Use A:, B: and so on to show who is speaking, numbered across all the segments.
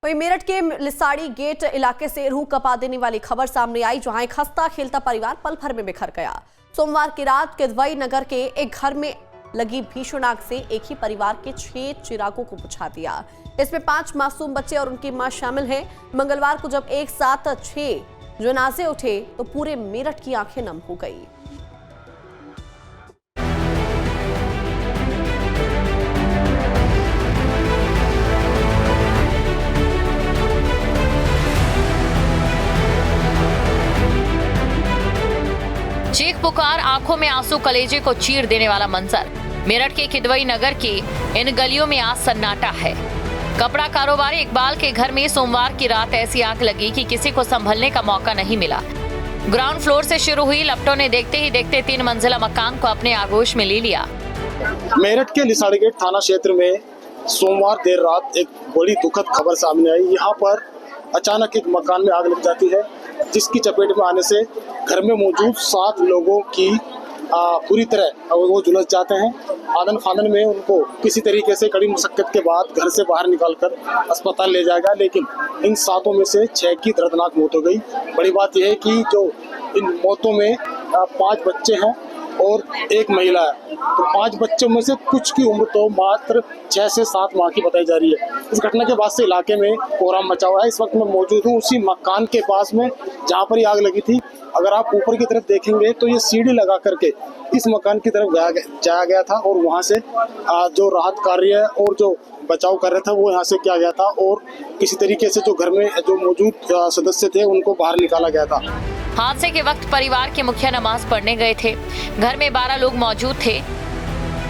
A: वहीं मेरठ के लिसाड़ी गेट इलाके से रूह कपा देने वाली खबर सामने आई, जहां एक हंसता खेलता परिवार पल भर में बिखर गया। सोमवार की रात किदवई नगर के एक घर में लगी भीषण आग से एक ही परिवार के 6 चिरागों को बुझा दिया। इसमें 5 मासूम बच्चे और उनकी मां शामिल हैं। मंगलवार को जब एक साथ 6 जनाजे उठे तो पूरे मेरठ की आंखें नम हो गई।
B: चीख पुकार, आंखों में आंसू, कलेजे को चीर देने वाला मंजर। मेरठ के किदवई नगर की इन गलियों में आज सन्नाटा है। कपड़ा कारोबारी इकबाल के घर में सोमवार की रात ऐसी आग लगी कि किसी को संभलने का मौका नहीं मिला। ग्राउंड फ्लोर से शुरू हुई लपटों ने देखते ही देखते 3 मंजिला मकान को अपने आगोश में ले लिया।
C: मेरठ के लिसाड़ी गेट थाना क्षेत्र में सोमवार देर रात एक बड़ी दुखद खबर सामने आई। यहाँ पर अचानक एक मकान में आग लग जाती है, जिसकी चपेट में आने से घर में मौजूद 7 लोगों की पूरी तरह वो झुलस जाते हैं। आदन फादन में उनको किसी तरीके से कड़ी मुशक्कत के बाद घर से बाहर निकालकर अस्पताल ले जाया गया, लेकिन इन 7 में से 6 की दर्दनाक मौत हो गई। बड़ी बात यह है कि जो इन मौतों में 5 बच्चे हैं और 1 महिला है। तो 5 बच्चों में से कुछ की उम्र तो मात्र 6 से 7 माह की बताई जा रही है। इस घटना के बाद से इलाके में कोहराम मचा हुआ है। इस वक्त मैं मौजूद हूँ उसी मकान के पास में जहाँ पर ये आग लगी थी। अगर आप ऊपर की तरफ देखेंगे तो ये सीढ़ी लगा करके इस मकान की तरफ जाया गया था और वहाँ से जो राहत कार्य और जो बचाव कार्य था वो यहाँ से किया गया था और किसी तरीके से जो घर में जो मौजूद सदस्य थे उनको बाहर निकाला गया था।
B: हादसे के वक्त परिवार के मुखिया नमाज पढ़ने गए थे। घर में 12 लोग मौजूद थे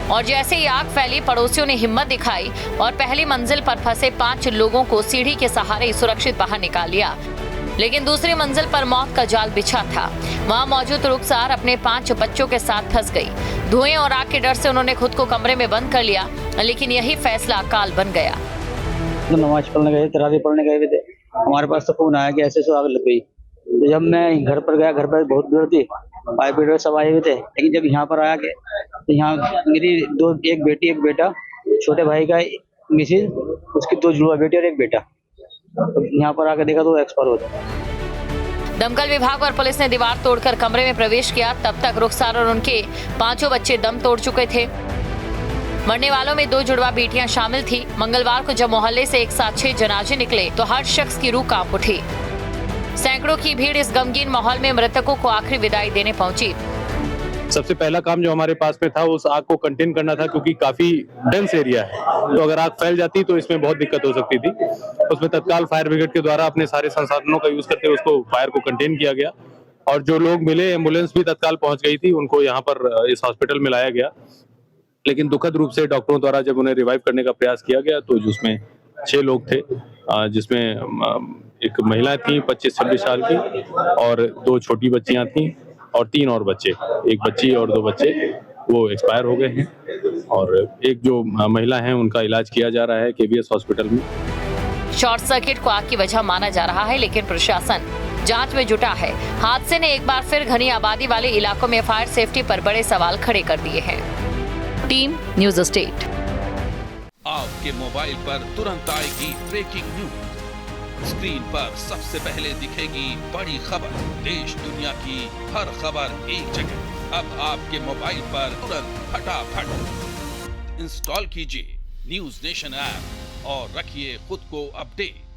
B: और जैसे ही आग फैली, पड़ोसियों ने हिम्मत दिखाई और पहली मंजिल पर फंसे 5 लोगों को सीढ़ी के सहारे सुरक्षित बाहर निकाल लिया। लेकिन दूसरी मंजिल पर मौत का जाल बिछा था। वहां मौजूद रुखसार अपने 5 बच्चों के साथ फंस गई। धुएं और आग के डर से उन्होंने खुद को कमरे में बंद कर लिया, लेकिन यही फैसला अकाल बन गया।
D: नमाज पढ़ने गए, तरावी पढ़ने गए थे। हमारे पास तो फोन आया कि ऐसे आग लग गई। तो जब मैं घर पर गया, घर पर बहुत भीड़ थी, भाई बेटे सब आए हुए थे। लेकिन जब यहाँ पर आया के तो यहाँ मेरी एक बेटी एक बेटा, छोटे भाई का मिसिज, उसकी 2 जुड़वा बेटी और 1 बेटा। यहाँ पर आकर देखा तो एक्सपायर हो गया।
B: दमकल विभाग और पुलिस ने दीवार तोड़कर कमरे में प्रवेश किया। तब तक रुखसार और उनके 5 बच्चे दम तोड़ चुके थे। मरने वालों में 2 जुड़वा बेटियां शामिल थी। मंगलवार को जब मोहल्ले से एक साथ 6 जनाजे निकले तो हर शख्स की रूह कांप उठी। सैकड़ों की भीड़ इस गमगीन माहौल में मृतकों को आखिरी विदाई देने पहुंची।
E: सबसे पहला काम जो हमारे पास में था उस आग को कंटेन करना था, क्योंकि काफी डेंस एरिया है। तो अगर आग फैल जाती तो इसमें बहुत दिक्कत हो सकती थी। उसमें तत्काल फायर ब्रिगेड के द्वारा अपने सारे संसाधनों का यूज करते हुए उसको फायर को कंटेन किया गया और जो लोग मिले, एम्बुलेंस भी तत्काल पहुंच गई थी, उनको यहाँ पर इस हॉस्पिटल में लाया गया। लेकिन दुखद रूप से डॉक्टरों द्वारा जब उन्हें रिवाइव करने का प्रयास किया गया तो जिसमें 6 लोग थे, जिसमें एक महिला थी 25-26 साल की और 2 छोटी बच्चियां थी और 3 और बच्चे, 1 बच्ची और 2 बच्चे वो एक्सपायर हो गए हैं और एक जो महिला है उनका इलाज किया जा रहा है केवीएस हॉस्पिटल में।
B: शॉर्ट सर्किट को आग की वजह माना जा रहा है, लेकिन प्रशासन जांच में जुटा है। हादसे ने एक बार फिर घनी आबादी वाले इलाकों में फायर सेफ्टी पर बड़े सवाल खड़े कर दिए हैं। Team news state.
F: आपके मोबाइल पर तुरंत आएगी ब्रेकिंग न्यूज। स्क्रीन पर सबसे पहले दिखेगी बड़ी खबर। देश दुनिया की हर खबर एक जगह। अब आपके मोबाइल पर तुरंत फटाफट इंस्टॉल कीजिए न्यूज़ नेशन ऐप और रखिए खुद को अपडेट।